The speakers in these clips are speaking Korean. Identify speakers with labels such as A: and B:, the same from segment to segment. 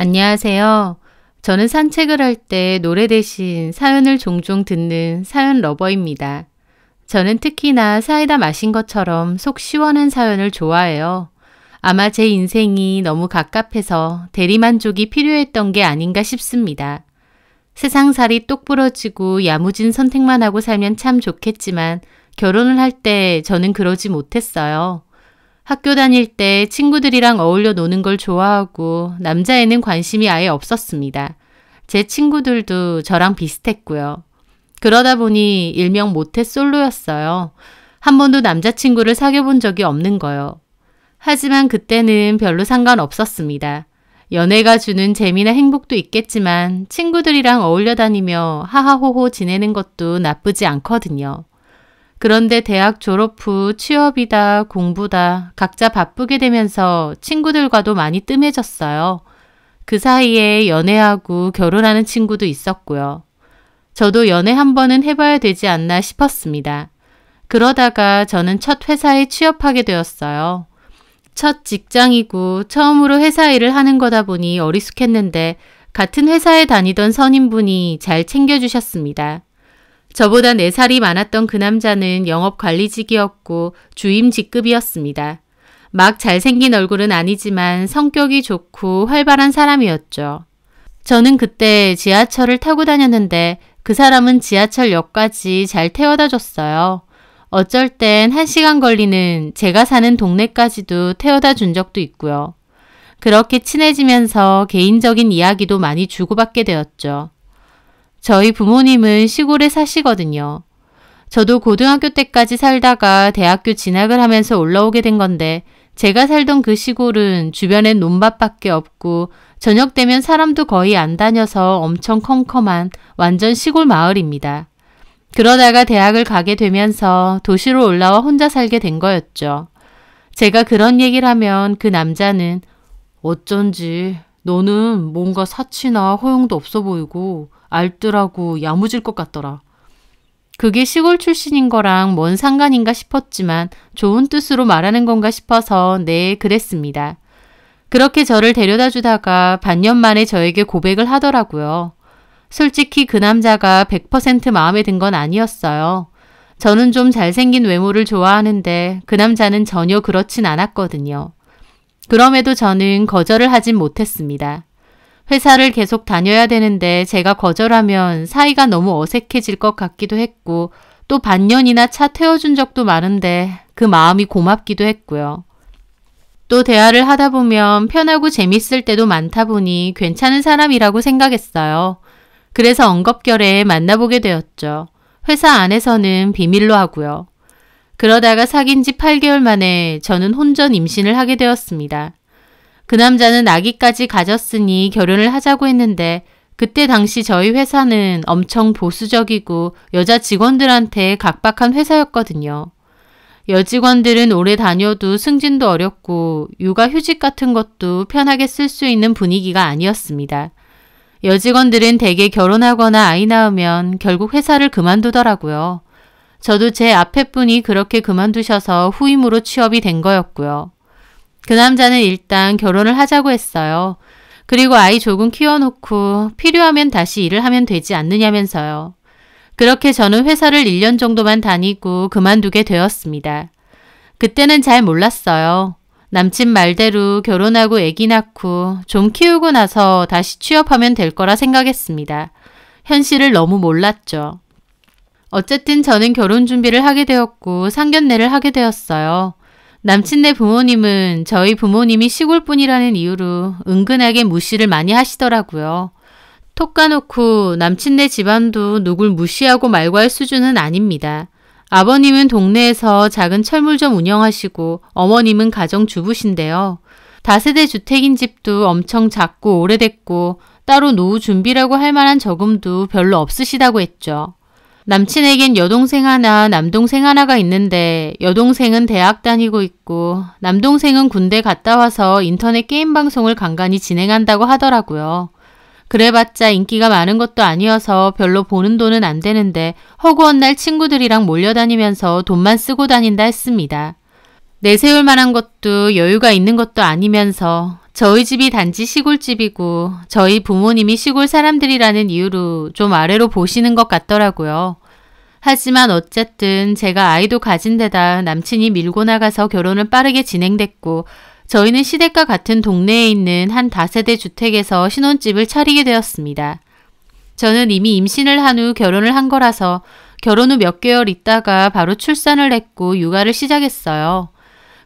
A: 안녕하세요. 저는 산책을 할 때 노래 대신 사연을 종종 듣는 사연 러버입니다. 저는 특히나 사이다 마신 것처럼 속 시원한 사연을 좋아해요. 아마 제 인생이 너무 갑갑해서 대리만족이 필요했던 게 아닌가 싶습니다. 세상살이 똑 부러지고 야무진 선택만 하고 살면 참 좋겠지만 결혼을 할 때 저는 그러지 못했어요. 학교 다닐 때 친구들이랑 어울려 노는 걸 좋아하고 남자애는 관심이 아예 없었습니다. 제 친구들도 저랑 비슷했고요. 그러다 보니 일명 모태솔로였어요. 한 번도 남자친구를 사귀어 본 적이 없는 거요. 하지만 그때는 별로 상관없었습니다. 연애가 주는 재미나 행복도 있겠지만 친구들이랑 어울려 다니며 하하호호 지내는 것도 나쁘지 않거든요. 그런데 대학 졸업 후 취업이다 공부다 각자 바쁘게 되면서 친구들과도 많이 뜸해졌어요. 그 사이에 연애하고 결혼하는 친구도 있었고요. 저도 연애 한 번은 해봐야 되지 않나 싶었습니다. 그러다가 저는 첫 회사에 취업하게 되었어요. 첫 직장이고 처음으로 회사 일을 하는 거다 보니 어리숙했는데 같은 회사에 다니던 선임분이 잘 챙겨주셨습니다. 저보다 4살이 많았던 그 남자는 영업관리직이었고 주임 직급이었습니다. 막 잘생긴 얼굴은 아니지만 성격이 좋고 활발한 사람이었죠. 저는 그때 지하철을 타고 다녔는데 그 사람은 지하철역까지 잘 태워다 줬어요. 어쩔 땐 1시간 걸리는 제가 사는 동네까지도 태워다 준 적도 있고요. 그렇게 친해지면서 개인적인 이야기도 많이 주고받게 되었죠. 저희 부모님은 시골에 사시거든요. 저도 고등학교 때까지 살다가 대학교 진학을 하면서 올라오게 된 건데 제가 살던 그 시골은 주변엔 논밭밖에 없고 저녁 되면 사람도 거의 안 다녀서 엄청 컴컴한 완전 시골 마을입니다. 그러다가 대학을 가게 되면서 도시로 올라와 혼자 살게 된 거였죠. 제가 그런 얘기를 하면 그 남자는 어쩐지 너는 뭔가 사치나 허용도 없어 보이고 알뜰하고 야무질 것 같더라. 그게 시골 출신인 거랑 뭔 상관인가 싶었지만 좋은 뜻으로 말하는 건가 싶어서 네, 그랬습니다. 그렇게 저를 데려다 주다가 반년 만에 저에게 고백을 하더라고요. 솔직히 그 남자가 100% 마음에 든 건 아니었어요. 저는 좀 잘생긴 외모를 좋아하는데 그 남자는 전혀 그렇진 않았거든요. 그럼에도 저는 거절을 하진 못했습니다. 회사를 계속 다녀야 되는데 제가 거절하면 사이가 너무 어색해질 것 같기도 했고 또 반년이나 차 태워준 적도 많은데 그 마음이 고맙기도 했고요. 또 대화를 하다 보면 편하고 재밌을 때도 많다 보니 괜찮은 사람이라고 생각했어요. 그래서 엉겁결에 만나보게 되었죠. 회사 안에서는 비밀로 하고요. 그러다가 사귄 지 8개월 만에 저는 혼전 임신을 하게 되었습니다. 그 남자는 아기까지 가졌으니 결혼을 하자고 했는데 그때 당시 저희 회사는 엄청 보수적이고 여자 직원들한테 각박한 회사였거든요. 여직원들은 오래 다녀도 승진도 어렵고 육아휴직 같은 것도 편하게 쓸 수 있는 분위기가 아니었습니다. 여직원들은 대개 결혼하거나 아이 낳으면 결국 회사를 그만두더라고요. 저도 제 앞에 분이 그렇게 그만두셔서 후임으로 취업이 된 거였고요. 그 남자는 일단 결혼을 하자고 했어요. 그리고 아이 조금 키워놓고 필요하면 다시 일을 하면 되지 않느냐면서요. 그렇게 저는 회사를 1년 정도만 다니고 그만두게 되었습니다. 그때는 잘 몰랐어요. 남친 말대로 결혼하고 아기 낳고 좀 키우고 나서 다시 취업하면 될 거라 생각했습니다. 현실을 너무 몰랐죠. 어쨌든 저는 결혼 준비를 하게 되었고 상견례를 하게 되었어요. 남친네 부모님은 저희 부모님이 시골분이라는 이유로 은근하게 무시를 많이 하시더라고요. 톡 까놓고 남친네 집안도 누굴 무시하고 말고 할 수준은 아닙니다. 아버님은 동네에서 작은 철물점 운영하시고 어머님은 가정주부신데요. 다세대 주택인 집도 엄청 작고 오래됐고 따로 노후 준비라고 할 만한 저금도 별로 없으시다고 했죠. 남친에겐 여동생 하나, 남동생 하나가 있는데 여동생은 대학 다니고 있고 남동생은 군대 갔다 와서 인터넷 게임 방송을 간간히 진행한다고 하더라고요. 그래봤자 인기가 많은 것도 아니어서 별로 보는 돈은 안 되는데 허구한 날 친구들이랑 몰려다니면서 돈만 쓰고 다닌다 했습니다. 내세울 만한 것도 여유가 있는 것도 아니면서 저희 집이 단지 시골집이고 저희 부모님이 시골 사람들이라는 이유로 좀 아래로 보시는 것 같더라고요. 하지만 어쨌든 제가 아이도 가진 데다 남친이 밀고 나가서 결혼은 빠르게 진행됐고 저희는 시댁과 같은 동네에 있는 한 다세대 주택에서 신혼집을 차리게 되었습니다. 저는 이미 임신을 한 후 결혼을 한 거라서 결혼 후 몇 개월 있다가 바로 출산을 했고 육아를 시작했어요.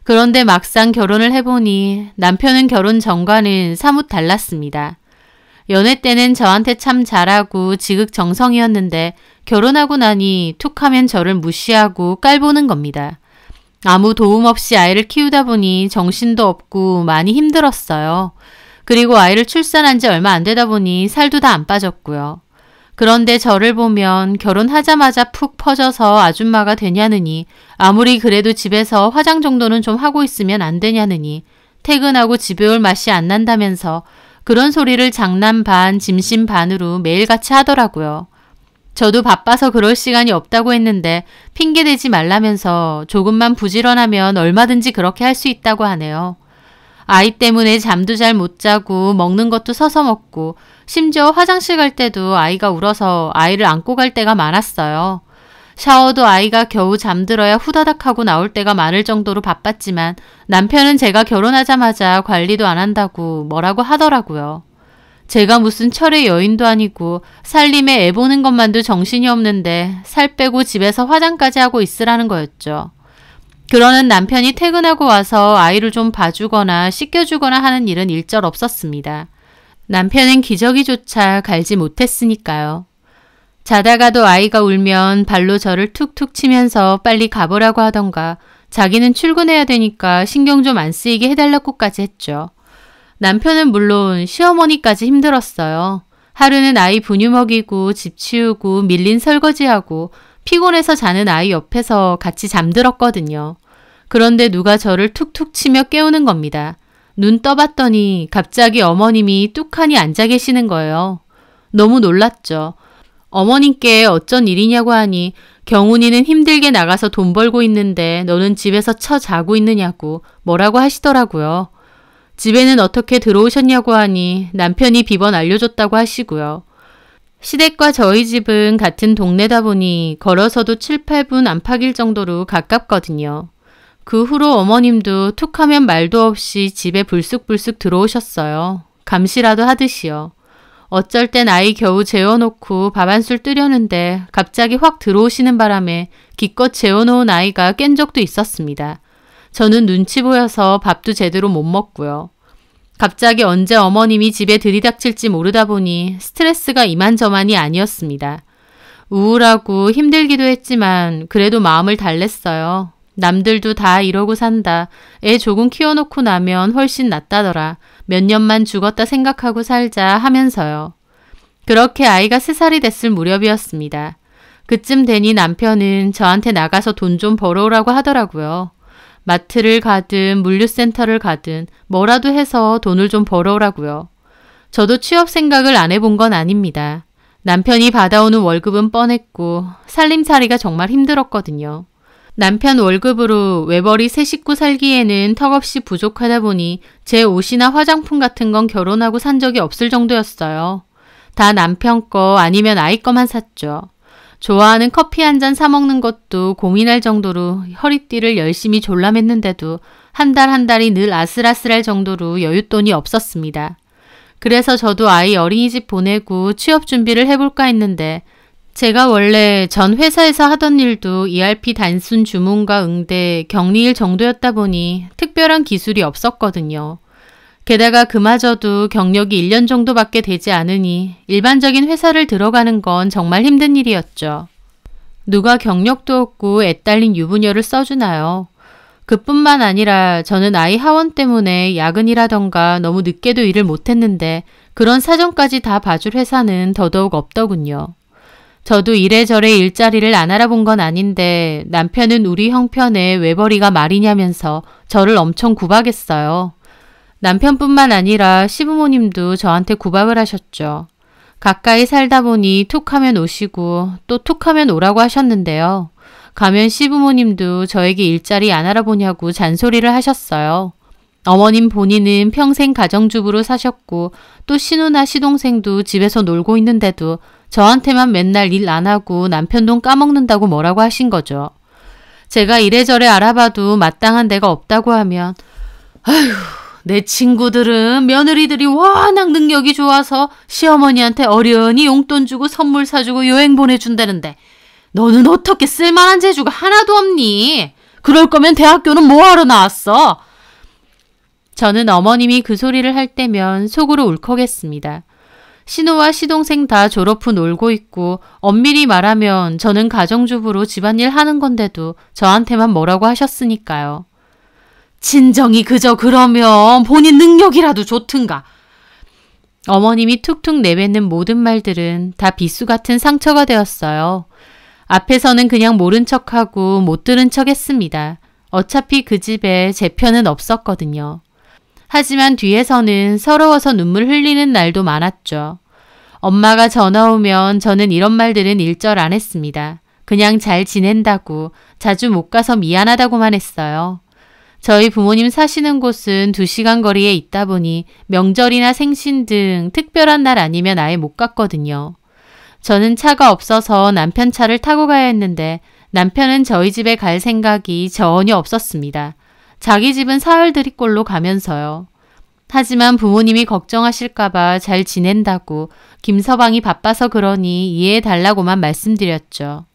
A: 그런데 막상 결혼을 해보니 남편은 결혼 전과는 사뭇 달랐습니다. 연애 때는 저한테 참 잘하고 지극정성이었는데 결혼하고 나니 툭하면 저를 무시하고 깔보는 겁니다. 아무 도움 없이 아이를 키우다 보니 정신도 없고 많이 힘들었어요. 그리고 아이를 출산한 지 얼마 안 되다 보니 살도 다 안 빠졌고요. 그런데 저를 보면 결혼하자마자 푹 퍼져서 아줌마가 되냐느니 아무리 그래도 집에서 화장 정도는 좀 하고 있으면 안 되냐느니 퇴근하고 집에 올 맛이 안 난다면서 그런 소리를 장난 반 짐신 반으로 매일같이 하더라고요. 저도 바빠서 그럴 시간이 없다고 했는데 핑계대지 말라면서 조금만 부지런하면 얼마든지 그렇게 할 수 있다고 하네요. 아이 때문에 잠도 잘 못 자고 먹는 것도 서서 먹고 심지어 화장실 갈 때도 아이가 울어서 아이를 안고 갈 때가 많았어요. 샤워도 아이가 겨우 잠들어야 후다닥 하고 나올 때가 많을 정도로 바빴지만 남편은 제가 결혼하자마자 관리도 안 한다고 뭐라고 하더라고요. 제가 무슨 철의 여인도 아니고 살림에 애 보는 것만도 정신이 없는데 살 빼고 집에서 화장까지 하고 있으라는 거였죠. 그러는 남편이 퇴근하고 와서 아이를 좀 봐주거나 씻겨주거나 하는 일은 일절 없었습니다. 남편은 기저귀조차 갈지 못했으니까요. 자다가도 아이가 울면 발로 저를 툭툭 치면서 빨리 가보라고 하던가 자기는 출근해야 되니까 신경 좀 안 쓰이게 해달라고까지 했죠. 남편은 물론 시어머니까지 힘들었어요. 하루는 아이 분유 먹이고 집 치우고 밀린 설거지하고 피곤해서 자는 아이 옆에서 같이 잠들었거든요. 그런데 누가 저를 툭툭 치며 깨우는 겁니다. 눈 떠봤더니 갑자기 어머님이 뚝하니 앉아 계시는 거예요. 너무 놀랐죠. 어머님께 어쩐 일이냐고 하니 경훈이는 힘들게 나가서 돈 벌고 있는데 너는 집에서 처 자고 있느냐고 뭐라고 하시더라고요. 집에는 어떻게 들어오셨냐고 하니 남편이 비번 알려줬다고 하시고요. 시댁과 저희 집은 같은 동네다 보니 걸어서도 7, 8분 안팎일 정도로 가깝거든요. 그 후로 어머님도 툭하면 말도 없이 집에 불쑥불쑥 들어오셨어요. 감시라도 하듯이요. 어쩔 땐 아이 겨우 재워놓고 밥 한 술 뜨려는데 갑자기 확 들어오시는 바람에 기껏 재워놓은 아이가 깬 적도 있었습니다. 저는 눈치 보여서 밥도 제대로 못 먹고요. 갑자기 언제 어머님이 집에 들이닥칠지 모르다 보니 스트레스가 이만저만이 아니었습니다. 우울하고 힘들기도 했지만 그래도 마음을 달랬어요. 남들도 다 이러고 산다. 애 조금 키워놓고 나면 훨씬 낫다더라. 몇 년만 죽었다 생각하고 살자 하면서요. 그렇게 아이가 3살이 됐을 무렵이었습니다. 그쯤 되니 남편은 저한테 나가서 돈 좀 벌어오라고 하더라고요. 마트를 가든 물류센터를 가든 뭐라도 해서 돈을 좀 벌어오라고요. 저도 취업 생각을 안 해본 건 아닙니다. 남편이 받아오는 월급은 뻔했고 살림살이가 정말 힘들었거든요. 남편 월급으로 외벌이 세 식구 살기에는 턱없이 부족하다 보니 제 옷이나 화장품 같은 건 결혼하고 산 적이 없을 정도였어요. 다 남편 거 아니면 아이 거만 샀죠. 좋아하는 커피 한 잔 사 먹는 것도 고민할 정도로 허리띠를 열심히 졸라맸는데도 한 달 한 달이 늘 아슬아슬할 정도로 여윳돈이 없었습니다. 그래서 저도 아이 어린이집 보내고 취업 준비를 해볼까 했는데 제가 원래 전 회사에서 하던 일도 ERP 단순 주문과 응대, 격리일 정도였다 보니 특별한 기술이 없었거든요. 게다가 그마저도 경력이 1년 정도밖에 되지 않으니 일반적인 회사를 들어가는 건 정말 힘든 일이었죠. 누가 경력도 없고 애딸린 유부녀를 써주나요? 그뿐만 아니라 저는 아이 하원 때문에 야근이라던가 너무 늦게도 일을 못했는데 그런 사정까지 다 봐줄 회사는 더더욱 없더군요. 저도 이래저래 일자리를 안 알아본 건 아닌데 남편은 우리 형편에 외벌이가 말이냐면서 저를 엄청 구박했어요. 남편뿐만 아니라 시부모님도 저한테 구박을 하셨죠. 가까이 살다 보니 툭하면 오시고 또 툭하면 오라고 하셨는데요. 가면 시부모님도 저에게 일자리 안 알아보냐고 잔소리를 하셨어요. 어머님 본인은 평생 가정주부로 사셨고 또 신우나 시동생도 집에서 놀고 있는데도 저한테만 맨날 일 안 하고 남편 돈 까먹는다고 뭐라고 하신 거죠. 제가 이래저래 알아봐도 마땅한 데가 없다고 하면 아휴, 내 친구들은 며느리들이 워낙 능력이 좋아서 시어머니한테 어련히 용돈 주고 선물 사주고 여행 보내준다는데 너는 어떻게 쓸만한 재주가 하나도 없니? 그럴 거면 대학교는 뭐하러 나왔어? 저는 어머님이 그 소리를 할 때면 속으로 울컥했습니다. 신우와 시동생 다 졸업 후 놀고 있고 엄밀히 말하면 저는 가정주부로 집안일 하는 건데도 저한테만 뭐라고 하셨으니까요. 진정이 그저 그러면 본인 능력이라도 좋든가. 어머님이 툭툭 내뱉는 모든 말들은 다 비수 같은 상처가 되었어요. 앞에서는 그냥 모른 척하고 못 들은 척 했습니다. 어차피 그 집에 제 편은 없었거든요. 하지만 뒤에서는 서러워서 눈물 흘리는 날도 많았죠. 엄마가 전화 오면 저는 이런 말들은 일절 안 했습니다. 그냥 잘 지낸다고, 자주 못 가서 미안하다고만 했어요. 저희 부모님 사시는 곳은 2시간 거리에 있다 보니 명절이나 생신 등 특별한 날 아니면 아예 못 갔거든요. 저는 차가 없어서 남편 차를 타고 가야 했는데 남편은 저희 집에 갈 생각이 전혀 없었습니다. 자기 집은 사흘들이꼴로 가면서요. 하지만 부모님이 걱정하실까봐 잘 지낸다고 김서방이 바빠서 그러니 이해해달라고만 말씀드렸죠.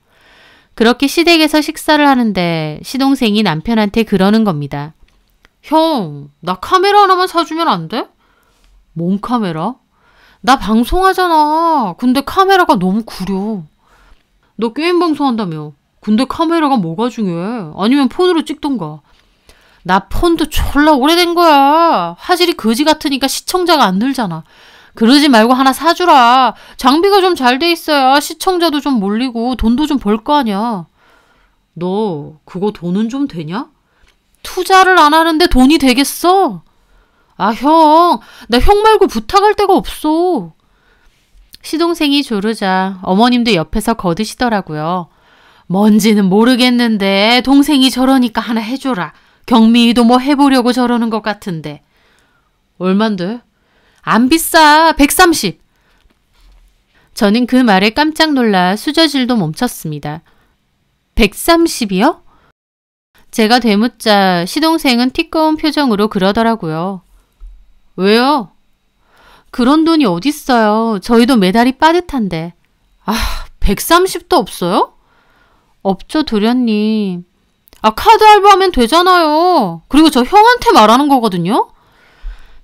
A: 그렇게 시댁에서 식사를 하는데 시동생이 남편한테 그러는 겁니다. 형, 나 카메라 하나만 사주면 안 돼? 뭔 카메라? 나 방송하잖아. 근데 카메라가 너무 구려. 너 게임 방송한다며. 근데 카메라가 뭐가 중요해? 아니면 폰으로 찍던가. 나 폰도 졸라 오래된 거야. 화질이 거지 같으니까 시청자가 안 늘잖아. 그러지 말고 하나 사주라. 장비가 좀 잘 돼 있어야 시청자도 좀 몰리고 돈도 좀 벌 거 아니야. 너 그거 돈은 좀 되냐? 투자를 안 하는데 돈이 되겠어? 아, 형. 나 형 말고 부탁할 데가 없어. 시동생이 조르자 어머님도 옆에서 거드시더라고요. 뭔지는 모르겠는데 동생이 저러니까 하나 해줘라. 경미이도 뭐 해보려고 저러는 것 같은데. 얼만데? 안 비싸. 130. 저는 그 말에 깜짝 놀라 수저질도 멈췄습니다. 130이요? 제가 되묻자 시동생은 티꺼운 표정으로 그러더라고요. 왜요? 그런 돈이 어딨어요. 저희도 매달이 빠듯한데. 아, 130도 없어요? 없죠, 도련님. 아, 카드 할부하면 되잖아요. 그리고 저 형한테 말하는 거거든요.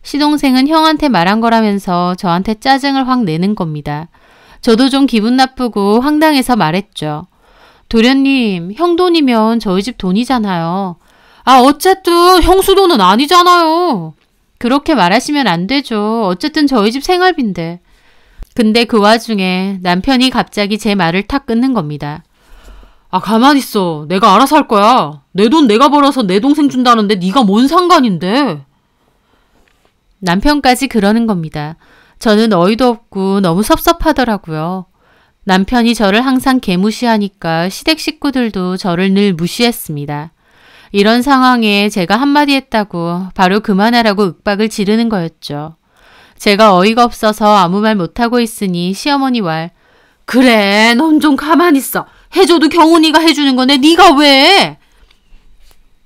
A: 시동생은 형한테 말한 거라면서 저한테 짜증을 확 내는 겁니다. 저도 좀 기분 나쁘고 황당해서 말했죠. 도련님, 형 돈이면 저희 집 돈이잖아요. 아, 어쨌든 형수 돈은 아니잖아요. 그렇게 말하시면 안 되죠. 어쨌든 저희 집 생활비인데. 근데 그 와중에 남편이 갑자기 제 말을 탁 끊는 겁니다. 아, 가만히 있어. 내가 알아서 할 거야. 내 돈 내가 벌어서 내 동생 준다는데 네가 뭔 상관인데. 남편까지 그러는 겁니다. 저는 어이도 없고 너무 섭섭하더라고요. 남편이 저를 항상 개무시하니까 시댁 식구들도 저를 늘 무시했습니다. 이런 상황에 제가 한마디 했다고 바로 그만하라고 윽박을 지르는 거였죠. 제가 어이가 없어서 아무 말 못하고 있으니 시어머니 말. 그래, 넌 좀 가만히 있어. 해줘도 경훈이가 해주는 건데 네가 왜?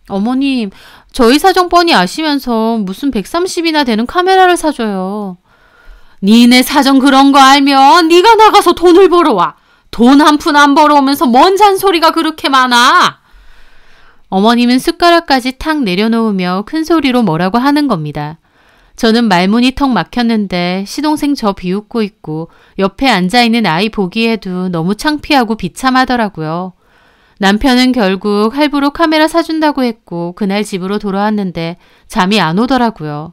A: 어머님, 저희 사정 뻔히 아시면서 무슨 130이나 되는 카메라를 사줘요. 니네 사정 그런 거 알면 네가 나가서 돈을 벌어와. 돈 한 푼 안 벌어오면서 뭔 잔소리가 그렇게 많아. 어머님은 숟가락까지 탁 내려놓으며 큰 소리로 뭐라고 하는 겁니다. 저는 말문이 턱 막혔는데 시동생 저 비웃고 있고 옆에 앉아있는 아이 보기에도 너무 창피하고 비참하더라고요. 남편은 결국 할부로 카메라 사준다고 했고 그날 집으로 돌아왔는데 잠이 안 오더라고요.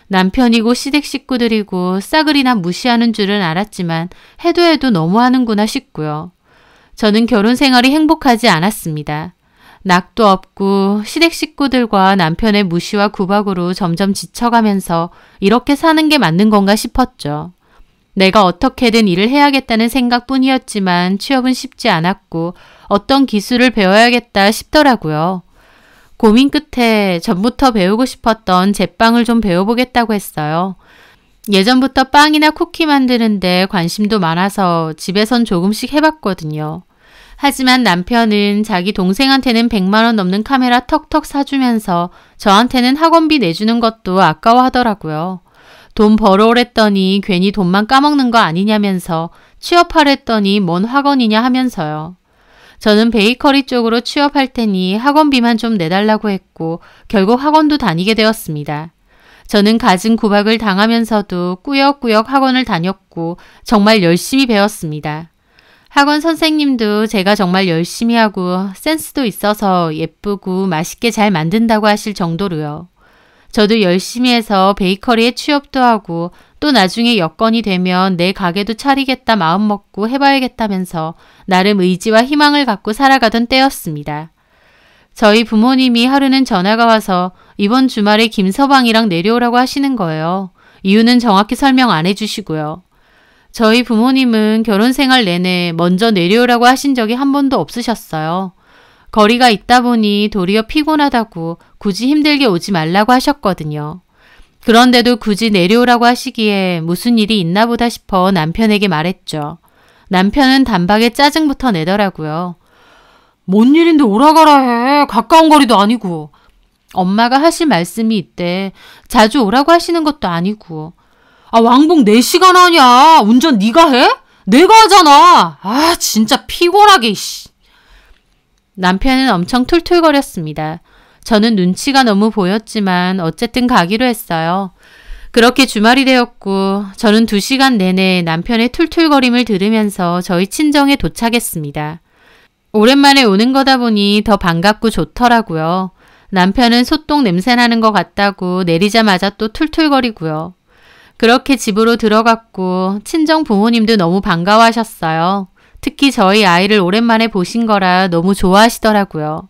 A: 남편이고 시댁 식구들이고 싸그리나 무시하는 줄은 알았지만 해도 너무하는구나 싶고요. 저는 결혼 생활이 행복하지 않았습니다. 낙도 없고 시댁 식구들과 남편의 무시와 구박으로 점점 지쳐가면서 이렇게 사는 게 맞는 건가 싶었죠. 내가 어떻게든 일을 해야겠다는 생각뿐이었지만 취업은 쉽지 않았고 어떤 기술을 배워야겠다 싶더라고요. 고민 끝에 전부터 배우고 싶었던 제빵을 좀 배워보겠다고 했어요. 예전부터 빵이나 쿠키 만드는데 관심도 많아서 집에선 조금씩 해봤거든요. 하지만 남편은 자기 동생한테는 100만 원 넘는 카메라 턱턱 사주면서 저한테는 학원비 내주는 것도 아까워하더라고요. 돈 벌어오랬더니 괜히 돈만 까먹는 거 아니냐면서 취업하랬더니 뭔 학원이냐 하면서요. 저는 베이커리 쪽으로 취업할 테니 학원비만 좀 내달라고 했고 결국 학원도 다니게 되었습니다. 저는 갖은 구박을 당하면서도 꾸역꾸역 학원을 다녔고 정말 열심히 배웠습니다. 학원 선생님도 제가 정말 열심히 하고 센스도 있어서 예쁘고 맛있게 잘 만든다고 하실 정도로요. 저도 열심히 해서 베이커리에 취업도 하고 또 나중에 여건이 되면 내 가게도 차리겠다 마음먹고 해봐야겠다면서 나름 의지와 희망을 갖고 살아가던 때였습니다. 저희 부모님이 하루는 전화가 와서 이번 주말에 김서방이랑 내려오라고 하시는 거예요. 이유는 정확히 설명 안 해주시고요. 저희 부모님은 결혼 생활 내내 먼저 내려오라고 하신 적이 한 번도 없으셨어요. 거리가 있다 보니 도리어 피곤하다고 굳이 힘들게 오지 말라고 하셨거든요. 그런데도 굳이 내려오라고 하시기에 무슨 일이 있나 보다 싶어 남편에게 말했죠. 남편은 단박에 짜증부터 내더라고요. 뭔 일인데 오라가라 해. 가까운 거리도 아니고. 엄마가 하실 말씀이 있대. 자주 오라고 하시는 것도 아니고. 왕복 4시간 하냐. 운전 네가 해? 내가 하잖아. 진짜 피곤하게. 남편은 엄청 툴툴거렸습니다. 저는 눈치가 너무 보였지만 어쨌든 가기로 했어요. 그렇게 주말이 되었고 저는 2시간 내내 남편의 툴툴거림을 들으면서 저희 친정에 도착했습니다. 오랜만에 오는 거다 보니 더 반갑고 좋더라고요. 남편은 소똥 냄새나는 것 같다고 내리자마자 또 툴툴거리고요. 그렇게 집으로 들어갔고 친정 부모님도 너무 반가워하셨어요. 특히 저희 아이를 오랜만에 보신 거라 너무 좋아하시더라고요.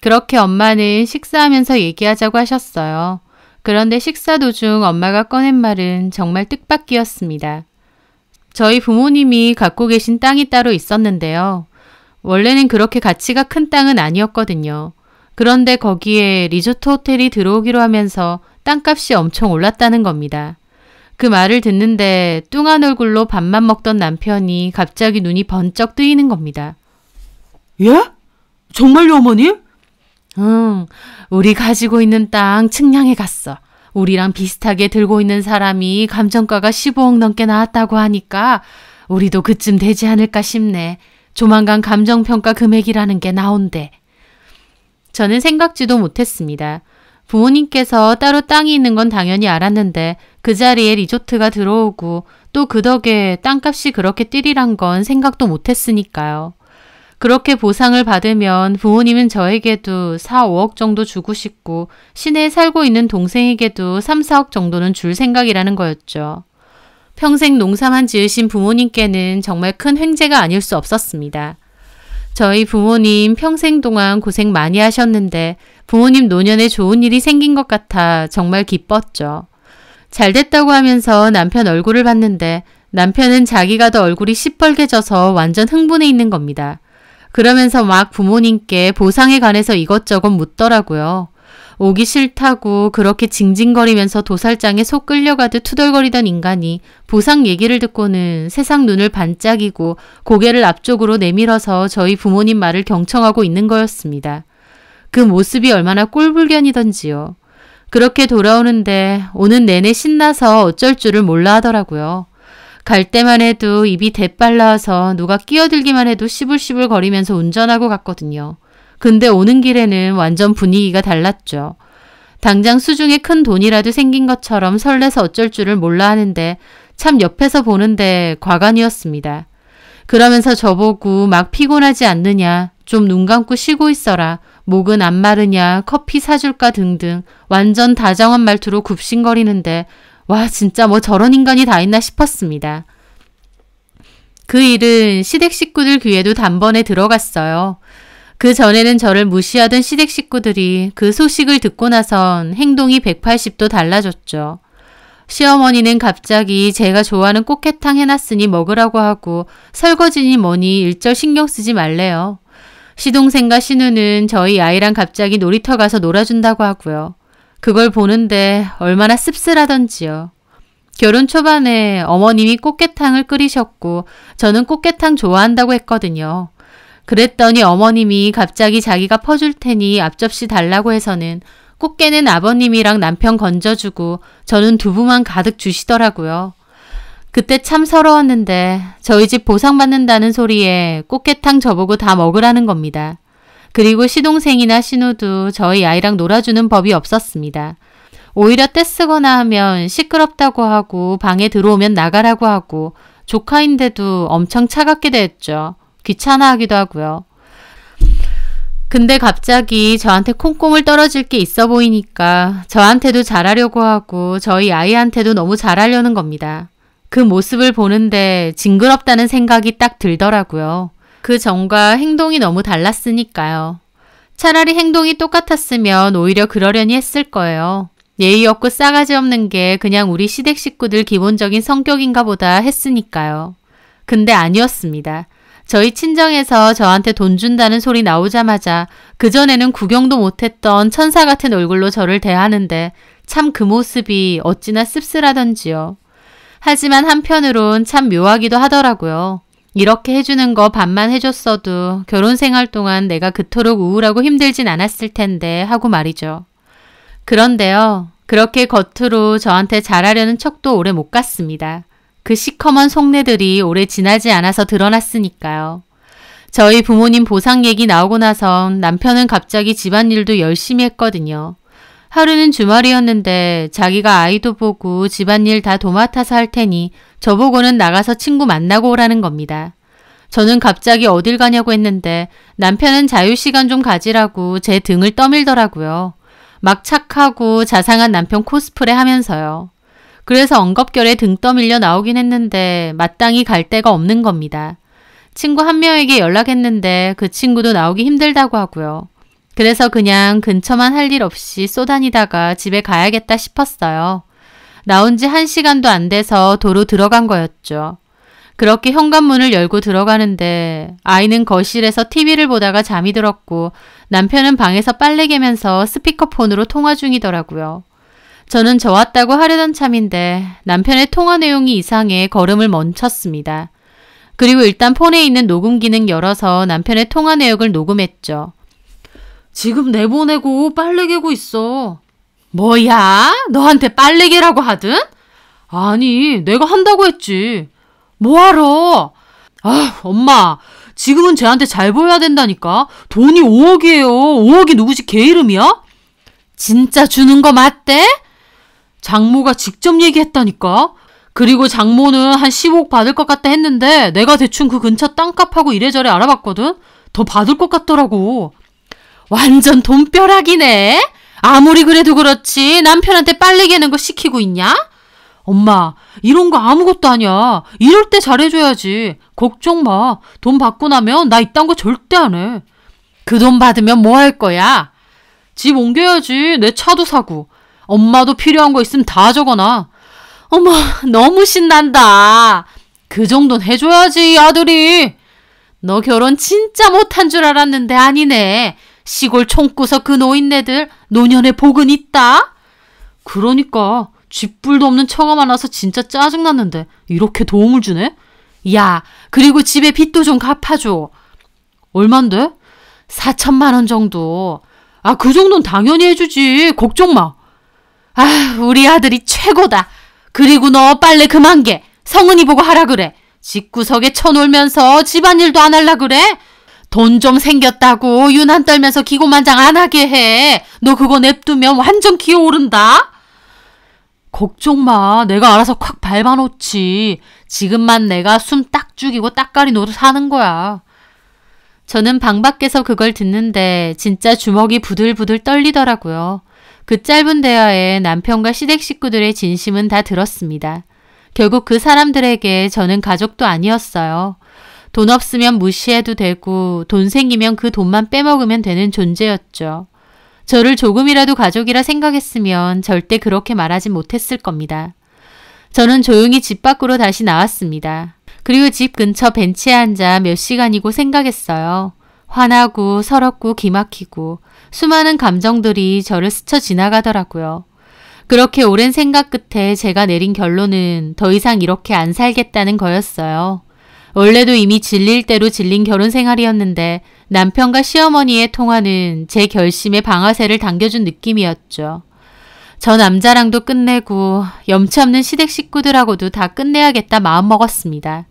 A: 그렇게 엄마는 식사하면서 얘기하자고 하셨어요. 그런데 식사 도중 엄마가 꺼낸 말은 정말 뜻밖이었습니다. 저희 부모님이 갖고 계신 땅이 따로 있었는데요. 원래는 그렇게 가치가 큰 땅은 아니었거든요. 그런데 거기에 리조트 호텔이 들어오기로 하면서 땅값이 엄청 올랐다는 겁니다. 그 말을 듣는데 뚱한 얼굴로 밥만 먹던 남편이 갑자기 눈이 번쩍 뜨이는 겁니다.
B: 예? 정말요, 어머님?
A: 응, 우리 가지고 있는 땅 측량해 갔어. 우리랑 비슷하게 들고 있는 사람이 감정가가 15억 넘게 나왔다고 하니까 우리도 그쯤 되지 않을까 싶네. 조만간 감정평가 금액이라는 게 나온대. 저는 생각지도 못했습니다. 부모님께서 따로 땅이 있는 건 당연히 알았는데 그 자리에 리조트가 들어오고 또 그 덕에 땅값이 그렇게 뛰리란 건 생각도 못했으니까요. 그렇게 보상을 받으면 부모님은 저에게도 4, 5억 정도 주고 싶고 시내에 살고 있는 동생에게도 3, 4억 정도는 줄 생각이라는 거였죠. 평생 농사만 지으신 부모님께는 정말 큰 횡재가 아닐 수 없었습니다. 저희 부모님 평생 동안 고생 많이 하셨는데 부모님 노년에 좋은 일이 생긴 것 같아 정말 기뻤죠. 잘 됐다고 하면서 남편 얼굴을 봤는데 남편은 자기가 더 얼굴이 시뻘개져서 완전 흥분해 있는 겁니다. 그러면서 막 부모님께 보상에 관해서 이것저것 묻더라고요. 오기 싫다고 그렇게 징징거리면서 도살장에 속 끌려가듯 투덜거리던 인간이 보상 얘기를 듣고는 세상 눈을 반짝이고 고개를 앞쪽으로 내밀어서 저희 부모님 말을 경청하고 있는 거였습니다. 그 모습이 얼마나 꼴불견이던지요. 그렇게 돌아오는데 오는 내내 신나서 어쩔 줄을 몰라 하더라고요. 갈 때만 해도 입이 대빨라서 누가 끼어들기만 해도 시불시불 거리면서 운전하고 갔거든요. 근데 오는 길에는 완전 분위기가 달랐죠. 당장 수중에 큰 돈이라도 생긴 것처럼 설레서 어쩔 줄을 몰라 하는데 참 옆에서 보는데 과간이었습니다. 그러면서 저보고 막 피곤하지 않느냐, 좀 눈 감고 쉬고 있어라, 목은 안 마르냐, 커피 사줄까 등등 완전 다정한 말투로 굽신거리는데 와 진짜 뭐 저런 인간이 다 있나 싶었습니다. 그 일은 시댁 식구들 귀에도 단번에 들어갔어요. 그 전에는 저를 무시하던 시댁 식구들이 그 소식을 듣고 나선 행동이 180도 달라졌죠. 시어머니는 갑자기 제가 좋아하는 꽃게탕 해놨으니 먹으라고 하고 설거지니 뭐니 일절 신경 쓰지 말래요. 시동생과 신우는 저희 아이랑 갑자기 놀이터 가서 놀아준다고 하고요. 그걸 보는데 얼마나 씁쓸하던지요. 결혼 초반에 어머님이 꽃게탕을 끓이셨고 저는 꽃게탕 좋아한다고 했거든요. 그랬더니 어머님이 갑자기 자기가 퍼줄 테니 앞접시 달라고 해서는 꽃게는 아버님이랑 남편 건져주고 저는 두부만 가득 주시더라고요. 그때 참 서러웠는데 저희 집 보상받는다는 소리에 꽃게탕 저보고 다 먹으라는 겁니다. 그리고 시동생이나 신우도 저희 아이랑 놀아주는 법이 없었습니다. 오히려 떼쓰거나 하면 시끄럽다고 하고 방에 들어오면 나가라고 하고 조카인데도 엄청 차갑게 대했죠. 귀찮아하기도 하고요. 근데 갑자기 저한테 콩콩을 떨어질 게 있어 보이니까 저한테도 잘하려고 하고 저희 아이한테도 너무 잘하려는 겁니다. 그 모습을 보는데 징그럽다는 생각이 딱 들더라고요. 그 전과 행동이 너무 달랐으니까요. 차라리 행동이 똑같았으면 오히려 그러려니 했을 거예요. 예의 없고 싸가지 없는 게 그냥 우리 시댁 식구들 기본적인 성격인가 보다 했으니까요. 근데 아니었습니다. 저희 친정에서 저한테 돈 준다는 소리 나오자마자 그전에는 구경도 못했던 천사 같은 얼굴로 저를 대하는데 참 그 모습이 어찌나 씁쓸하던지요. 하지만 한편으론 참 묘하기도 하더라고요. 이렇게 해주는 거 반만 해줬어도 결혼 생활 동안 내가 그토록 우울하고 힘들진 않았을 텐데 하고 말이죠. 그런데요. 그렇게 겉으로 저한테 잘하려는 척도 오래 못 갔습니다. 그 시커먼 속내들이 오래 지나지 않아서 드러났으니까요. 저희 부모님 보상 얘기 나오고 나선 남편은 갑자기 집안일도 열심히 했거든요. 하루는 주말이었는데 자기가 아이도 보고 집안일 다 도맡아서 할 테니 저보고는 나가서 친구 만나고 오라는 겁니다. 저는 갑자기 어딜 가냐고 했는데 남편은 자유시간 좀 가지라고 제 등을 떠밀더라고요. 막 착하고 자상한 남편 코스프레 하면서요. 그래서 엉겁결에 등 떠밀려 나오긴 했는데 마땅히 갈 데가 없는 겁니다. 친구 한 명에게 연락했는데 그 친구도 나오기 힘들다고 하고요. 그래서 그냥 근처만 할 일 없이 쏘다니다가 집에 가야겠다 싶었어요. 나온 지 1시간도 안 돼서 도로 들어간 거였죠. 그렇게 현관문을 열고 들어가는데 아이는 거실에서 TV를 보다가 잠이 들었고 남편은 방에서 빨래 개면서 스피커폰으로 통화 중이더라고요. 저는 저 왔다고 하려던 참인데 남편의 통화 내용이 이상해 걸음을 멈췄습니다. 그리고 일단 폰에 있는 녹음 기능 열어서 남편의 통화 내역을 녹음했죠.
B: 지금 내보내고 빨래 개고 있어.
A: 뭐야? 너한테 빨래 개라고 하든?
B: 아니, 내가 한다고 했지. 뭐하러? 아, 엄마. 지금은 쟤한테 잘 보여야 된다니까. 돈이 5억이에요. 5억이 누구 집 개 이름이야?
A: 진짜 주는 거 맞대?
B: 장모가 직접 얘기했다니까. 그리고 장모는 한 15억 받을 것 같다 했는데 내가 대충 그 근처 땅값하고 이래저래 알아봤거든. 더 받을 것 같더라고.
A: 완전 돈벼락이네. 아무리 그래도 그렇지 남편한테 빨래 개는 거 시키고 있냐?
B: 엄마, 이런 거 아무것도 아니야. 이럴 때 잘해줘야지. 걱정 마. 돈 받고 나면 나 이딴 거 절대 안 해.
A: 그 돈 받으면 뭐 할 거야?
B: 집 옮겨야지. 내 차도 사고. 엄마도 필요한 거 있으면 다 적어놔.
A: 어머, 너무 신난다.
B: 그 정도는 해줘야지, 아들이.
A: 너 결혼 진짜 못한 줄 알았는데 아니네. 시골 총구석 그 노인네들 노년에 복은 있다?
B: 그러니까 쥐뿔도 없는 처가 많아서 진짜 짜증났는데 이렇게 도움을 주네?
A: 야, 그리고 집에 빚도 좀 갚아줘.
B: 얼만데?
A: 4천만 원 정도.
B: 아, 그 정도는 당연히 해주지. 걱정 마.
A: 아, 우리 아들이 최고다. 그리고 너 빨래 그만 개. 성은이 보고 하라 그래. 집구석에 쳐놀면서 집안일도 안 하려 그래? 돈 좀 생겼다고 유난 떨면서 기고만장 안 하게 해. 너 그거 냅두면 완전 기어오른다.
B: 걱정 마. 내가 알아서 콱 밟아놓지. 지금만 내가 숨 딱 죽이고 딱가리 노릇 하는 거야.
A: 저는 방 밖에서 그걸 듣는데 진짜 주먹이 부들부들 떨리더라고요. 그 짧은 대화에 남편과 시댁 식구들의 진심은 다 들었습니다. 결국 그 사람들에게 저는 가족도 아니었어요. 돈 없으면 무시해도 되고 돈 생기면 그 돈만 빼먹으면 되는 존재였죠. 저를 조금이라도 가족이라 생각했으면 절대 그렇게 말하지 못했을 겁니다. 저는 조용히 집 밖으로 다시 나왔습니다. 그리고 집 근처 벤치에 앉아 몇 시간이고 생각했어요. 화나고 서럽고 기막히고 수많은 감정들이 저를 스쳐 지나가더라고요. 그렇게 오랜 생각 끝에 제가 내린 결론은 더 이상 이렇게 안 살겠다는 거였어요. 원래도 이미 질릴 대로 질린 결혼 생활이었는데 남편과 시어머니의 통화는 제 결심에 방아쇠를 당겨준 느낌이었죠. 저 남자랑도 끝내고 염치 없는 시댁 식구들하고도 다 끝내야겠다 마음먹었습니다.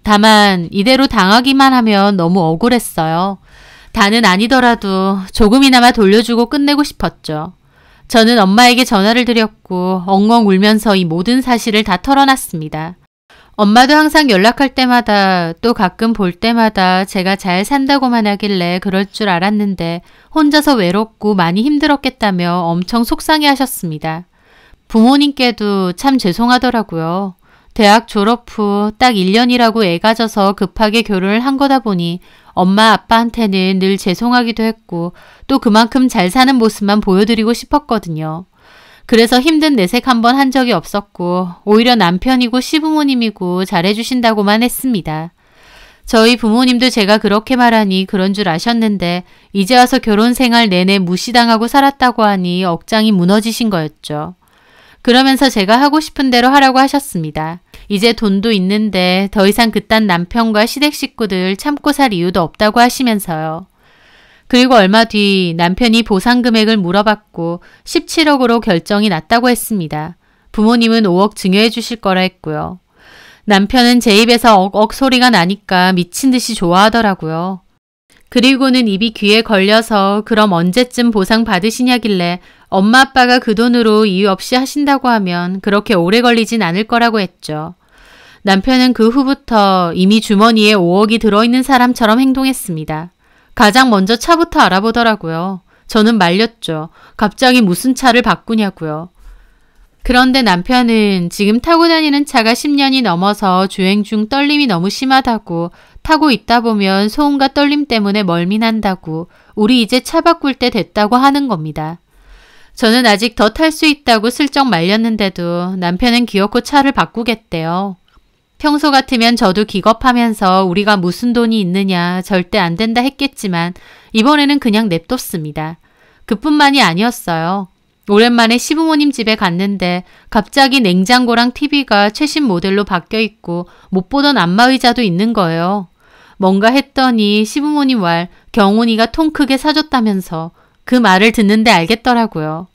A: 다만 이대로 당하기만 하면 너무 억울했어요. 다는 아니더라도 조금이나마 돌려주고 끝내고 싶었죠. 저는 엄마에게 전화를 드렸고 엉엉 울면서 이 모든 사실을 다 털어놨습니다. 엄마도 항상 연락할 때마다 또 가끔 볼 때마다 제가 잘 산다고만 하길래 그럴 줄 알았는데 혼자서 외롭고 많이 힘들었겠다며 엄청 속상해 하셨습니다. 부모님께도 참 죄송하더라고요. 대학 졸업 후 딱 1년이라고 애가 져서 급하게 결혼을 한 거다 보니 엄마 아빠한테는 늘 죄송하기도 했고 또 그만큼 잘 사는 모습만 보여드리고 싶었거든요. 그래서 힘든 내색 한번 한 적이 없었고 오히려 남편이고 시부모님이고 잘해주신다고만 했습니다. 저희 부모님도 제가 그렇게 말하니 그런 줄 아셨는데 이제 와서 결혼 생활 내내 무시당하고 살았다고 하니 억장이 무너지신 거였죠. 그러면서 제가 하고 싶은 대로 하라고 하셨습니다. 이제 돈도 있는데 더 이상 그딴 남편과 시댁 식구들 참고 살 이유도 없다고 하시면서요. 그리고 얼마 뒤 남편이 보상 금액을 물어봤고 17억으로 결정이 났다고 했습니다. 부모님은 5억 증여해 주실 거라 했고요. 남편은 제 입에서 억억 소리가 나니까 미친 듯이 좋아하더라고요. 그리고는 입이 귀에 걸려서 그럼 언제쯤 보상 받으시냐길래 엄마 아빠가 그 돈으로 이유 없이 하신다고 하면 그렇게 오래 걸리진 않을 거라고 했죠. 남편은 그 후부터 이미 주머니에 5억이 들어있는 사람처럼 행동했습니다. 가장 먼저 차부터 알아보더라고요. 저는 말렸죠. 갑자기 무슨 차를 바꾸냐고요. 그런데 남편은 지금 타고 다니는 차가 10년이 넘어서 주행 중 떨림이 너무 심하다고 타고 있다 보면 소음과 떨림 때문에 멀미난다고 우리 이제 차 바꿀 때 됐다고 하는 겁니다. 저는 아직 더 탈 수 있다고 슬쩍 말렸는데도 남편은 기어코 차를 바꾸겠대요. 평소 같으면 저도 기겁하면서 우리가 무슨 돈이 있느냐 절대 안 된다 했겠지만 이번에는 그냥 냅뒀습니다. 그뿐만이 아니었어요. 오랜만에 시부모님 집에 갔는데 갑자기 냉장고랑 TV가 최신 모델로 바뀌어 있고 못 보던 안마의자도 있는 거예요. 뭔가 했더니 시부모님 말 경훈이가 통 크게 사줬다면서 그 말을 듣는데 알겠더라고요.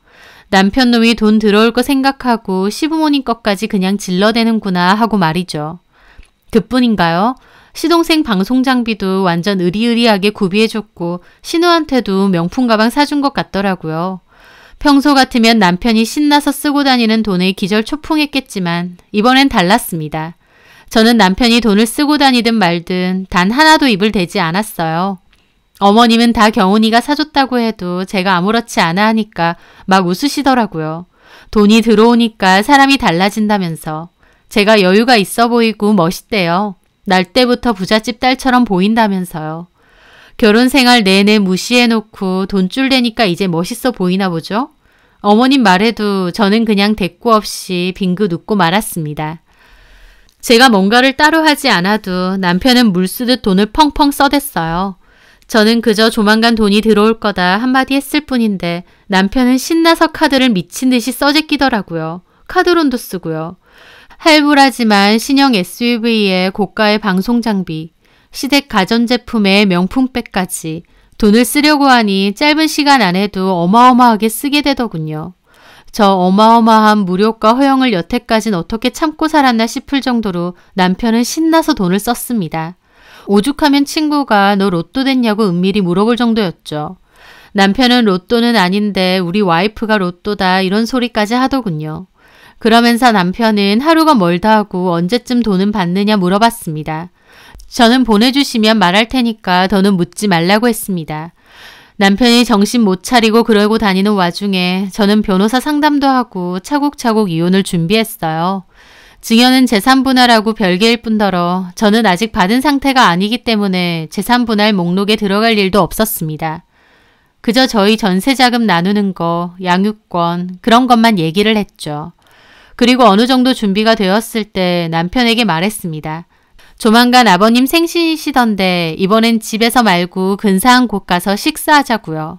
A: 남편 놈이 돈 들어올 거 생각하고 시부모님 것까지 그냥 질러대는구나 하고 말이죠. 그뿐인가요? 시동생 방송 장비도 완전 으리으리하게 구비해줬고 신우한테도 명품 가방 사준 것 같더라고요. 평소 같으면 남편이 신나서 쓰고 다니는 돈에 기절 초풍했겠지만 이번엔 달랐습니다. 저는 남편이 돈을 쓰고 다니든 말든 단 하나도 입을 대지 않았어요. 어머님은 다 경훈이가 사줬다고 해도 제가 아무렇지 않아 하니까 막 웃으시더라고요. 돈이 들어오니까 사람이 달라진다면서. 제가 여유가 있어 보이고 멋있대요. 날 때부터 부잣집 딸처럼 보인다면서요. 결혼 생활 내내 무시해놓고 돈줄 대니까 이제 멋있어 보이나 보죠? 어머님 말에도 저는 그냥 대꾸 없이 빙긋 웃고 말았습니다. 제가 뭔가를 따로 하지 않아도 남편은 물 쓰듯 돈을 펑펑 써댔어요. 저는 그저 조만간 돈이 들어올 거다 한마디 했을 뿐인데 남편은 신나서 카드를 미친 듯이 써제끼더라고요. 카드론도 쓰고요. 할부라지만 신형 SUV에 고가의 방송 장비, 시댁 가전제품에 명품백까지 돈을 쓰려고 하니 짧은 시간 안에도 어마어마하게 쓰게 되더군요. 저 어마어마한 무료가 허용을 여태까진 어떻게 참고 살았나 싶을 정도로 남편은 신나서 돈을 썼습니다. 오죽하면 친구가 너 로또 됐냐고 은밀히 물어볼 정도였죠. 남편은 로또는 아닌데 우리 와이프가 로또다 이런 소리까지 하더군요. 그러면서 남편은 하루가 멀다 하고 언제쯤 돈은 받느냐 물어봤습니다. 저는 보내주시면 말할 테니까 더는 묻지 말라고 했습니다. 남편이 정신 못 차리고 그러고 다니는 와중에 저는 변호사 상담도 하고 차곡차곡 이혼을 준비했어요. 증여는 재산분할하고 별개일 뿐더러 저는 아직 받은 상태가 아니기 때문에 재산분할 목록에 들어갈 일도 없었습니다. 그저 저희 전세자금 나누는 거, 양육권 그런 것만 얘기를 했죠. 그리고 어느 정도 준비가 되었을 때 남편에게 말했습니다. 조만간 아버님 생신이시던데 이번엔 집에서 말고 근사한 곳 가서 식사하자고요.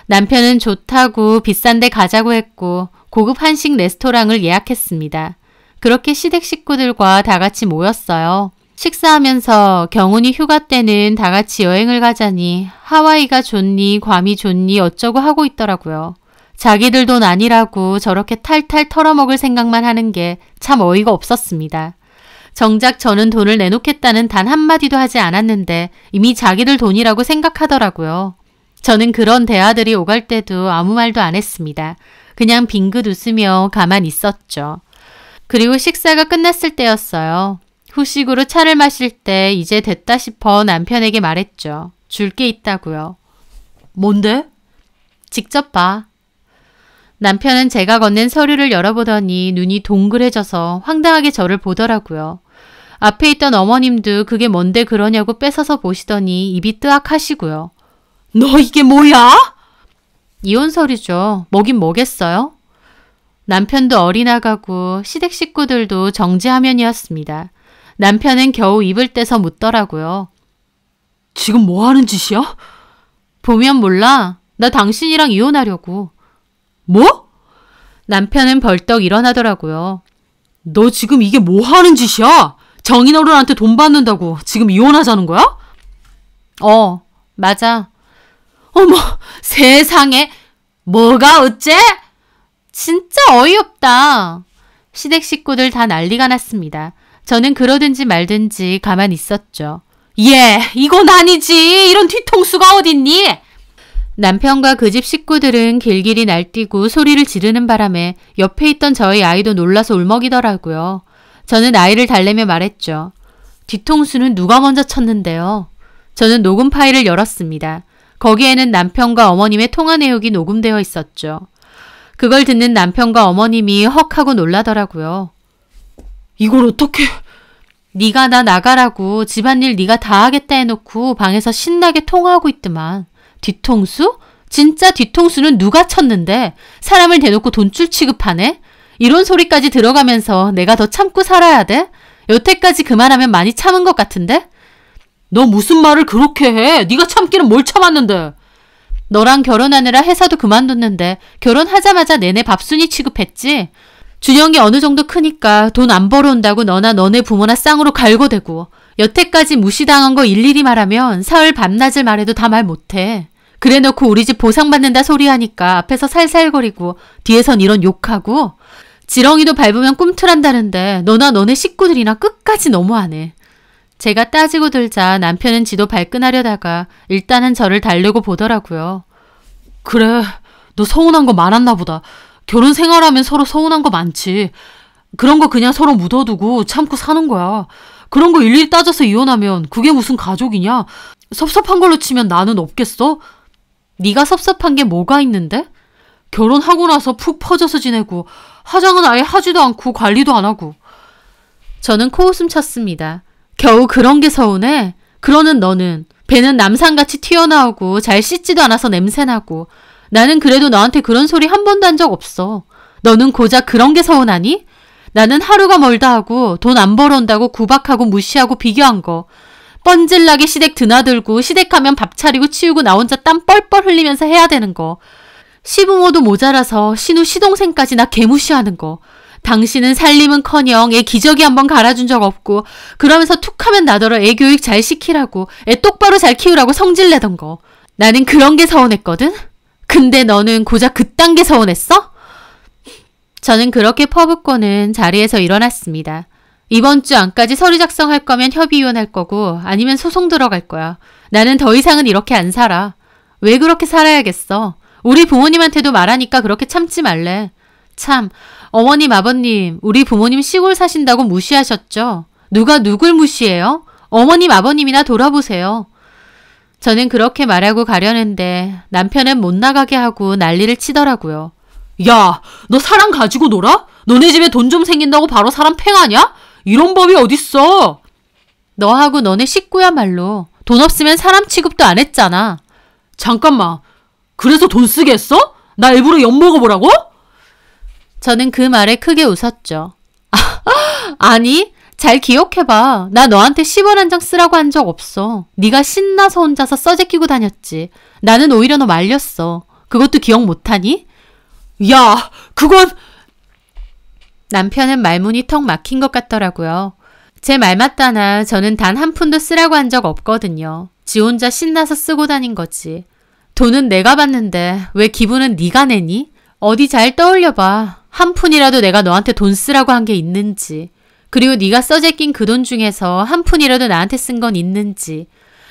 A: 남편은 좋다고 비싼 데 가자고 했고 고급 한식 레스토랑을 예약했습니다. 그렇게 시댁 식구들과 다 같이 모였어요. 식사하면서 경훈이 휴가 때는 다 같이 여행을 가자니 하와이가 좋니 괌이 좋니 어쩌고 하고 있더라고요. 자기들 돈 아니라고 저렇게 탈탈 털어먹을 생각만 하는 게 참 어이가 없었습니다. 정작 저는 돈을 내놓겠다는 단 한마디도 하지 않았는데 이미 자기들 돈이라고 생각하더라고요. 저는 그런 대화들이 오갈 때도 아무 말도 안 했습니다. 그냥 빙긋 웃으며 가만히 있었죠. 그리고 식사가 끝났을 때였어요. 후식으로 차를 마실 때 이제 됐다 싶어 남편에게 말했죠. 줄 게 있다고요.
B: 뭔데?
A: 직접 봐. 남편은 제가 건넨 서류를 열어보더니 눈이 동그래져서 황당하게 저를 보더라고요. 앞에 있던 어머님도 그게 뭔데 그러냐고 뺏어서 보시더니 입이 뜨악하시고요.
B: 너 이게 뭐야?
A: 이혼 서류죠. 뭐긴 뭐겠어요? 남편도 어리나가고 시댁 식구들도 정지화면이었습니다. 남편은 겨우 입을 떼서 묻더라고요.
B: 지금 뭐 하는 짓이야?
A: 보면 몰라. 나 당신이랑 이혼하려고.
B: 뭐?
A: 남편은 벌떡 일어나더라고요.
B: 너 지금 이게 뭐 하는 짓이야? 정인어른한테 돈 받는다고 지금 이혼하자는 거야?
A: 맞아.
B: 어머, 세상에. 뭐가 어째?
A: 진짜 어이없다. 시댁 식구들 다 난리가 났습니다. 저는 그러든지 말든지 가만히 있었죠.
B: 이건 아니지. 이런 뒤통수가 어딨니?
A: 남편과 그 집 식구들은 길길이 날뛰고 소리를 지르는 바람에 옆에 있던 저희 아이도 놀라서 울먹이더라고요. 저는 아이를 달래며 말했죠. 뒤통수는 누가 먼저 쳤는데요. 저는 녹음 파일을 열었습니다. 거기에는 남편과 어머님의 통화 내역이 녹음되어 있었죠. 그걸 듣는 남편과 어머님이 헉하고 놀라더라고요.
B: 이걸 어떻게...
A: 네가 나 나가라고 집안일 네가 다 하겠다 해놓고 방에서 신나게 통화하고 있더만. 뒤통수? 진짜 뒤통수는 누가 쳤는데 사람을 대놓고 돈줄 취급하네? 이런 소리까지 들어가면서 내가 더 참고 살아야 돼? 여태까지 그만하면 많이 참은 것 같은데?
B: 너 무슨 말을 그렇게 해? 네가 참기는 뭘 참았는데?
A: 너랑 결혼하느라 회사도 그만뒀는데 결혼하자마자 내내 밥순이 취급했지? 준영이 어느 정도 크니까 돈 안 벌어온다고 너나 너네 부모나 쌍으로 갈고대고 여태까지 무시당한 거 일일이 말하면 사흘 밤낮을 말해도 다 말 못해. 그래놓고 우리 집 보상받는다 소리하니까 앞에서 살살거리고 뒤에선 이런 욕하고 지렁이도 밟으면 꿈틀한다는데 너나 너네 식구들이나 끝까지 너무하네. 제가 따지고 들자 남편은 지도 발끈하려다가 일단은 저를 달래고 보더라고요.
B: 그래, 너 서운한 거 많았나 보다. 결혼 생활하면 서로 서운한 거 많지. 그런 거 그냥 서로 묻어두고 참고 사는 거야. 그런 거 일일이 따져서 이혼하면 그게 무슨 가족이냐? 섭섭한 걸로 치면 나는 없겠어?
A: 네가 섭섭한 게 뭐가 있는데?
B: 결혼하고 나서 푹 퍼져서 지내고 화장은 아예 하지도 않고 관리도 안 하고.
A: 저는 코웃음 쳤습니다. 겨우 그런 게 서운해? 그러는 너는 배는 남산같이 튀어나오고 잘 씻지도 않아서 냄새나고 나는 그래도 너한테 그런 소리 한 번도 한 적 없어. 너는 고작 그런 게 서운하니? 나는 하루가 멀다 하고 돈 안 벌어온다고 구박하고 무시하고 비교한 거. 뻔질나게 시댁 드나들고 시댁하면 밥 차리고 치우고 나 혼자 땀 뻘뻘 흘리면서 해야 되는 거. 시부모도 모자라서 신우 시동생까지 나 개무시하는 거. 당신은 살림은커녕 애 기저귀 한번 갈아준 적 없고 그러면서 툭하면 나더러 애 교육 잘 시키라고 애 똑바로 잘 키우라고 성질내던 거. 나는 그런 게 서운했거든? 근데 너는 고작 그딴 게 서운했어? 저는 그렇게 퍼붓고는 자리에서 일어났습니다. 이번 주 안까지 서류 작성할 거면 협의이혼할 거고 아니면 소송 들어갈 거야. 나는 더 이상은 이렇게 안 살아. 왜 그렇게 살아야겠어? 우리 부모님한테도 말하니까 그렇게 참지 말래. 참, 어머님, 아버님, 우리 부모님 시골 사신다고 무시하셨죠? 누가 누굴 무시해요? 어머님, 아버님이나 돌아보세요. 저는 그렇게 말하고 가려는데 남편은 못 나가게 하고 난리를 치더라고요.
B: 야, 너 사람 가지고 놀아? 너네 집에 돈 좀 생긴다고 바로 사람 팽하냐? 이런 법이 어딨어?
A: 너하고 너네 식구야말로 돈 없으면 사람 취급도 안 했잖아.
B: 잠깐만, 그래서 돈 쓰게 했어? 나 일부러 엿먹어보라고?
A: 저는 그 말에 크게 웃었죠. 아니, 잘 기억해봐. 나 너한테 10원 한 장 쓰라고 한 적 없어. 네가 신나서 혼자서 써제끼고 다녔지. 나는 오히려 너 말렸어. 그것도 기억 못하니?
B: 야, 그건...
A: 남편은 말문이 턱 막힌 것 같더라고요. 제 말 맞다나 저는 단 한 푼도 쓰라고 한 적 없거든요. 지 혼자 신나서 쓰고 다닌 거지. 돈은 내가 받는데 왜 기분은 네가 내니? 어디 잘 떠올려봐. 한 푼이라도 내가 너한테 돈 쓰라고 한 게 있는지. 그리고 네가 써제낀 그 돈 중에서 한 푼이라도 나한테 쓴 건 있는지.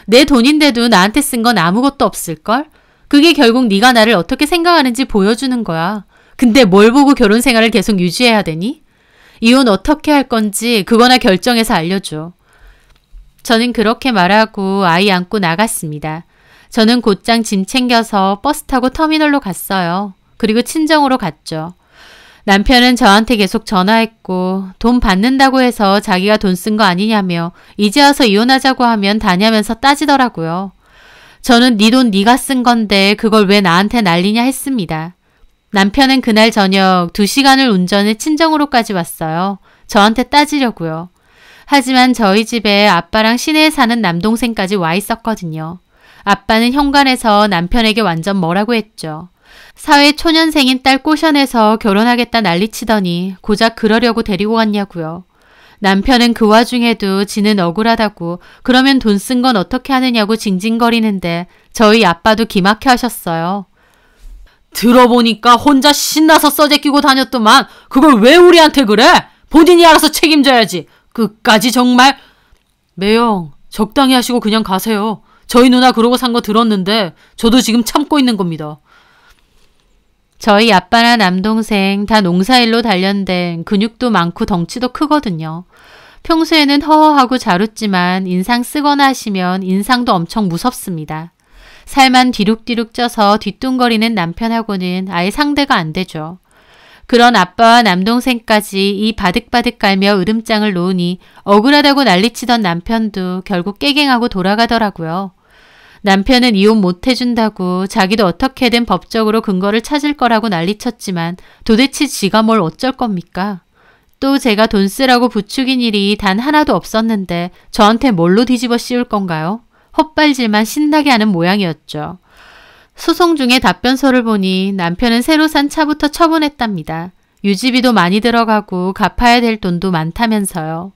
A: 내 돈인데도 나한테 쓴 건 아무것도 없을걸? 그게 결국 네가 나를 어떻게 생각하는지 보여주는 거야. 근데 뭘 보고 결혼 생활을 계속 유지해야 되니? 이혼 어떻게 할 건지 그거나 결정해서 알려줘. 저는 그렇게 말하고 아이 안고 나갔습니다. 저는 곧장 짐 챙겨서 버스 타고 터미널로 갔어요. 그리고 친정으로 갔죠. 남편은 저한테 계속 전화했고 돈 받는다고 해서 자기가 돈 쓴 거 아니냐며 이제 와서 이혼하자고 하면 다냐면서 따지더라고요. 저는 네 돈 네가 쓴 건데 그걸 왜 나한테 난리냐 했습니다. 남편은 그날 저녁 2시간을 운전해 친정으로까지 왔어요. 저한테 따지려고요. 하지만 저희 집에 아빠랑 시내에 사는 남동생까지 와 있었거든요. 아빠는 현관에서 남편에게 완전 뭐라고 했죠. 사회 초년생인 딸 꼬셔내서 결혼하겠다 난리치더니 고작 그러려고 데리고 갔냐고요. 남편은 그 와중에도 지는 억울하다고 그러면 돈 쓴 건 어떻게 하느냐고 징징거리는데 저희 아빠도 기막혀 하셨어요.
B: 들어보니까 혼자 신나서 써제끼고 다녔더만 그걸 왜 우리한테 그래? 본인이 알아서 책임져야지. 끝까지 정말. 매영, 적당히 하시고 그냥 가세요. 저희 누나 그러고 산 거 들었는데 저도 지금 참고 있는 겁니다.
A: 저희 아빠나 남동생 다 농사일로 단련된 근육도 많고 덩치도 크거든요. 평소에는 허허하고 잘 웃지만 인상 쓰거나 하시면 인상도 엄청 무섭습니다. 살만 뒤룩뒤룩 쪄서 뒤뚱거리는 남편하고는 아예 상대가 안 되죠. 그런 아빠와 남동생까지 이 바득바득 갈며 으름장을 놓으니 억울하다고 난리치던 남편도 결국 깨갱하고 돌아가더라고요. 남편은 이혼 못 해준다고 자기도 어떻게든 법적으로 근거를 찾을 거라고 난리쳤지만 도대체 지가 뭘 어쩔 겁니까? 또 제가 돈 쓰라고 부추긴 일이 단 하나도 없었는데 저한테 뭘로 뒤집어 씌울 건가요? 헛발질만 신나게 하는 모양이었죠. 소송 중에 답변서를 보니 남편은 새로 산 차부터 처분했답니다. 유지비도 많이 들어가고 갚아야 될 돈도 많다면서요.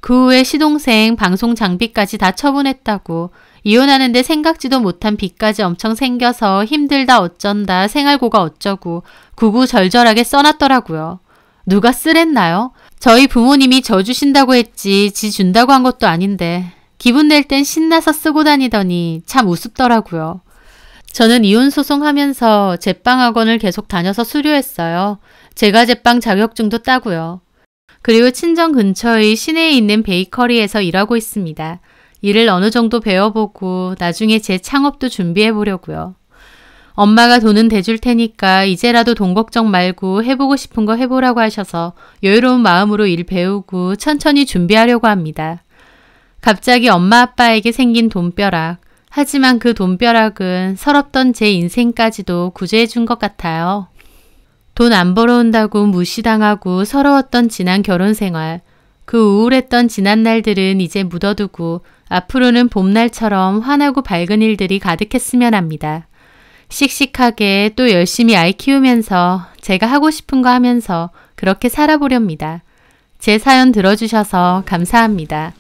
A: 그 후에 시동생 방송 장비까지 다 처분했다고 이혼하는데 생각지도 못한 빚까지 엄청 생겨서 힘들다 어쩐다 생활고가 어쩌고 구구절절하게 써놨더라고요. 누가 쓰랬나요? 저희 부모님이 저 주신다고 했지 지 준다고 한 것도 아닌데 기분 낼 땐 신나서 쓰고 다니더니 참 우습더라고요. 저는 이혼소송하면서 제빵학원을 계속 다녀서 수료했어요. 제가 제빵 자격증도 따고요. 그리고 친정 근처의 시내에 있는 베이커리에서 일하고 있습니다. 일을 어느 정도 배워보고 나중에 제 창업도 준비해보려고요. 엄마가 돈은 대줄 테니까 이제라도 돈 걱정 말고 해보고 싶은 거 해보라고 하셔서 여유로운 마음으로 일 배우고 천천히 준비하려고 합니다. 갑자기 엄마 아빠에게 생긴 돈벼락. 하지만 그 돈벼락은 서럽던 제 인생까지도 구제해준 것 같아요. 돈 안 벌어온다고 무시당하고 서러웠던 지난 결혼 생활. 그 우울했던 지난 날들은 이제 묻어두고 앞으로는 봄날처럼 환하고 밝은 일들이 가득했으면 합니다. 씩씩하게 또 열심히 아이 키우면서 제가 하고 싶은 거 하면서 그렇게 살아보렵니다. 제 사연 들어주셔서 감사합니다.